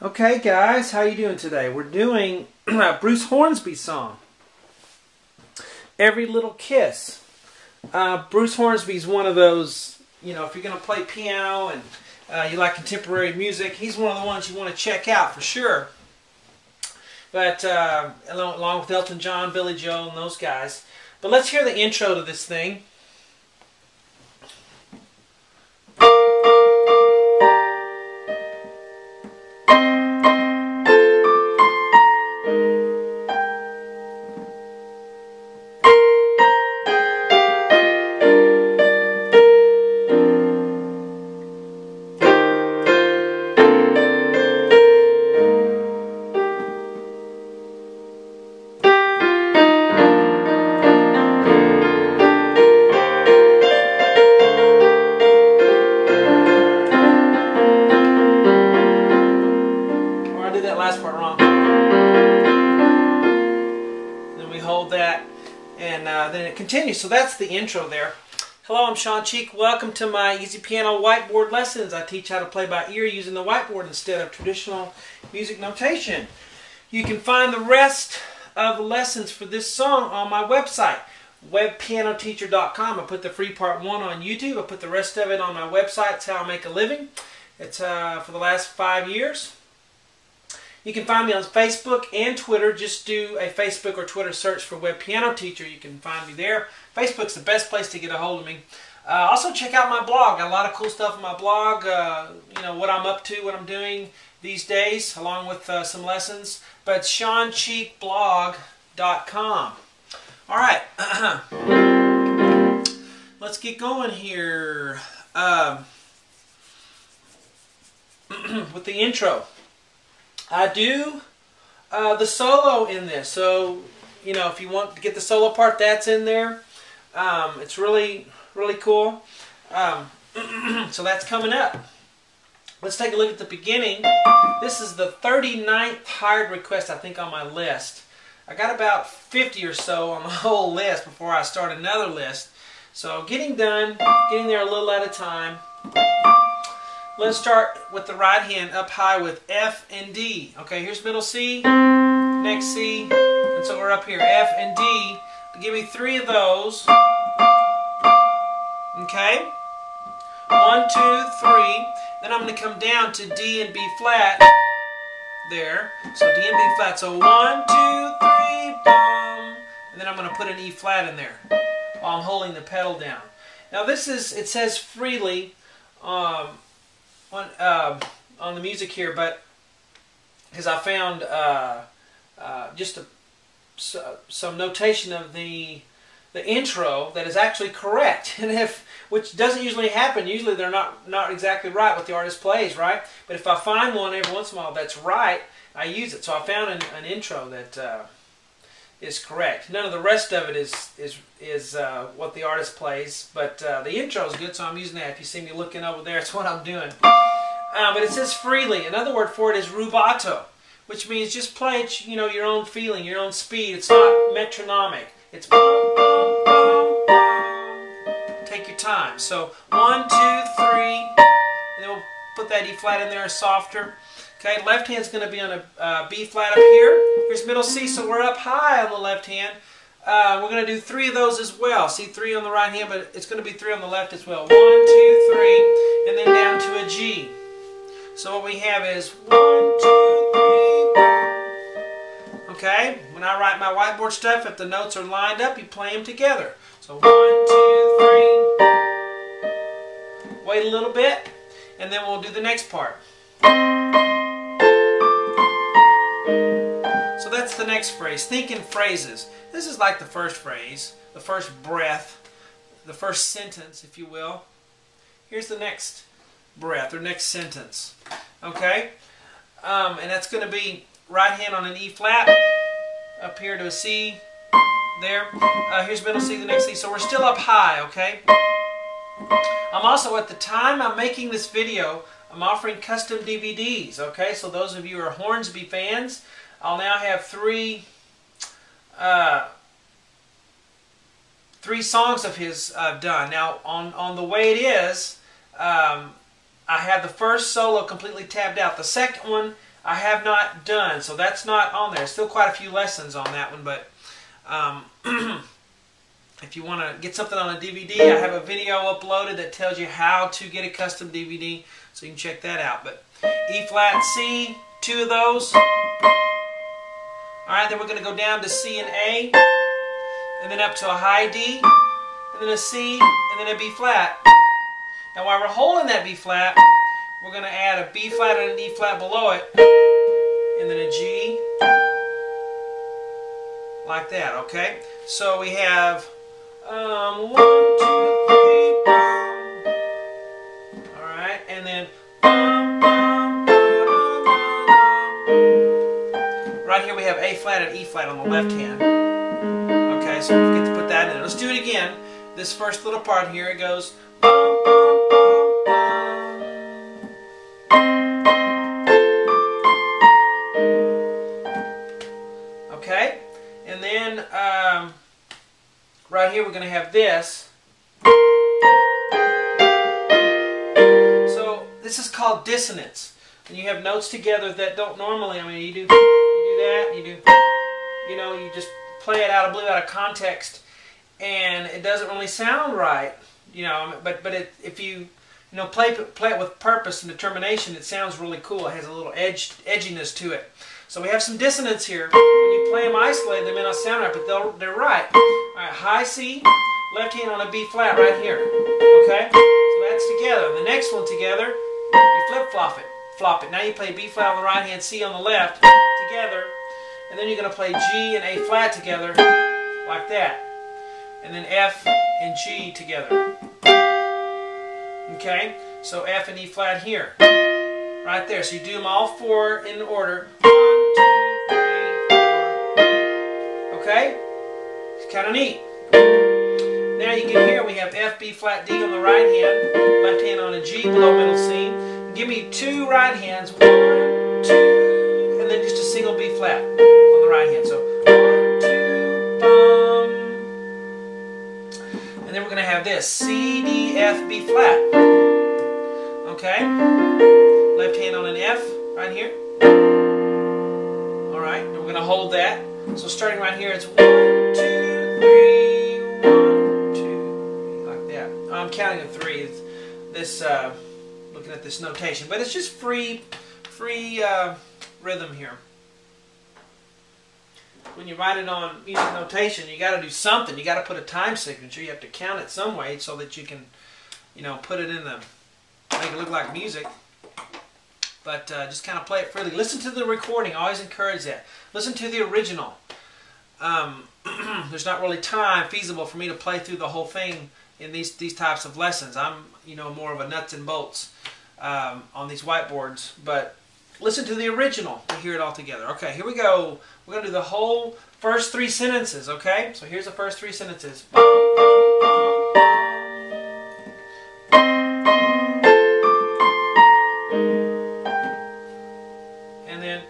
Okay guys, how you doing today? We're doing Bruce Hornsby's song, Every Little Kiss. Bruce Hornsby's one of those, if you're going to play piano and you like contemporary music, he's one of the ones you want to check out for sure. But along with Elton John, Billy Joel, and those guys. But let's hear the intro to this thing. Last part wrong. Then we hold that, and then it continues. So that's the intro there. Hello, I'm Sean Cheek. Welcome to my Easy Piano whiteboard lessons. I teach how to play by ear using the whiteboard instead of traditional music notation. You can find the rest of the lessons for this song on my website, webpianoteacher.com. I put the free part 1 on YouTube. I put the rest of it on my website. It's how I make a living. It's for the last 5 years. You can find me on Facebook and Twitter. Just do a Facebook or Twitter search for Web Piano Teacher. You can find me there. Facebook's the best place to get a hold of me. Also check out my blog. Got a lot of cool stuff on my blog. What I'm up to, what I'm doing these days, along with some lessons. But SeanCheekBlog.com. All right, let's get going here with the intro. I do the solo in this, so if you want to get the solo part, that's in there. It's really cool. So that's coming up. Let's take a look at the beginning. This is the 39th hired request, I think, on my list. I got about 50 or so on the whole list before I start another list. So getting there a little at a time. Let's start with the right hand up high with F and D. Okay, here's middle C, next C, and so we're up here, F and D. Give me 3 of those. Okay? 1, 2, 3. Then I'm going to come down to D and B flat. There. So D and B flat. So 1, 2, 3, bum. And then I'm going to put an E flat in there while I'm holding the pedal down. Now this is, it says freely on the music here, but because I found just some notation of the intro that is actually correct, and which doesn't usually happen. Usually they're not exactly right what the artist plays, right? But if I find one every once in a while that's right, I use it. So I found an intro that is correct. None of the rest of it is what the artist plays, but the intro is good, so I'm using that. If you see me looking over there, it's what I'm doing. But it says freely. Another word for it is rubato, which means just play it, your own feeling, your own speed. It's not metronomic. It's boom, boom, boom, boom. Take your time. So 1, 2, 3, and then we'll put that E flat in there softer. Okay, left hand's going to be on a B flat up here. Here's middle C, so we're up high on the left hand. We're going to do 3 of those as well. See, 3 on the right hand, but it's going to be 3 on the left as well. 1, 2, 3, and then down to a G. So what we have is 1, 2, 3. Okay, when I write my whiteboard stuff, if the notes are lined up, you play them together. So 1, 2, 3. Wait a little bit, and then we'll do the next part. So that's the next phrase. Think in phrases. This is like the first phrase, the first breath, the first sentence, if you will. Here's the next breath or next sentence. Okay? And that's going to be right hand on an E flat, up here to a C, there. Here's middle C, the next C. So we're still up high, okay? I'm also, at the time I'm making this video, I'm offering custom DVDs, okay? So those of you who are Hornsby fans, I'll now have 3 songs of his done. Now, on the way it is, I have the first solo completely tabbed out. The second one, I have not done, so that's not on there. Still quite a few lessons on that one, but if you want to get something on a DVD, I have a video uploaded that tells you how to get a custom DVD, so you can check that out. But E flat, C, 2 of those. Alright, then we're going to go down to C and A, and then up to a high D, and then a C, and then a B flat. Now while we're holding that B flat, we're going to add a B flat and an E flat below it, and then a G, like that, okay? So we have 1, 2, 3, alright, and then right here we have A flat and E flat on the left hand. Okay, so we get to put that in. Let's do it again. This first little part here, it goes. Okay, and then right here we're going to have this. So this is called dissonance. And you have notes together that don't normally, I mean, you do that, you just play it out of blue, out of context, and it doesn't really sound right, but if you play it with purpose and determination, it sounds really cool. It has a little edginess to it. So we have some dissonance here. When you play them isolated, they may not sound right, but they're right. All right, high C, left hand on a B flat right here. Okay, so that's together. The next one together, you flip-flop it. Now you play B flat on the right hand, C on the left, together, and then you're going to play G and A flat together, like that, and then F and G together. Okay, so F and E flat here, right there. So you do them all 4 in order. 1, 2, 3, 4. Okay, it's kind of neat. Now you can hear we have F, B flat, D on the right hand, left hand on a G below middle C. Give me 2 right hands, 1, 2, and then just a single B flat on the right hand. So 1, 2, bum. And then we're going to have this C, D, F, B flat. Okay, left hand on an F right here. All right, and we're going to hold that. So starting right here, it's 1, 2, 3, 1, 2, like that. I'm counting to 3. It's this. Looking at this notation, but it's just free rhythm here. When you write it on music notation, you got to do something. You got to put a time signature. You have to count it some way so that you can, put it in make it look like music. But just kind of play it freely. Listen to the recording. I always encourage that. Listen to the original. There's not really time feasible for me to play through the whole thing in these types of lessons. I'm more of a nuts and bolts on these whiteboards, but listen to the original to hear it all together. Okay, here we go. We're going to do the whole first 3 sentences, okay? So here's the first 3 sentences. And then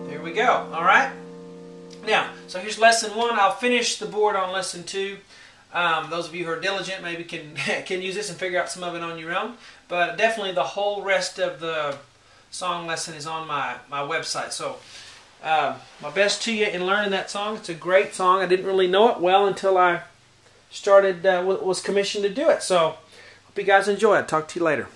there we go. All right? Now, so here's lesson 1. I'll finish the board on lesson 2. Those of you who are diligent maybe can use this and figure out some of it on your own. But definitely the whole rest of the song lesson is on my website. So my best to you in learning that song. It's a great song. I didn't really know it well until I started was commissioned to do it. So hope you guys enjoy it. Talk to you later.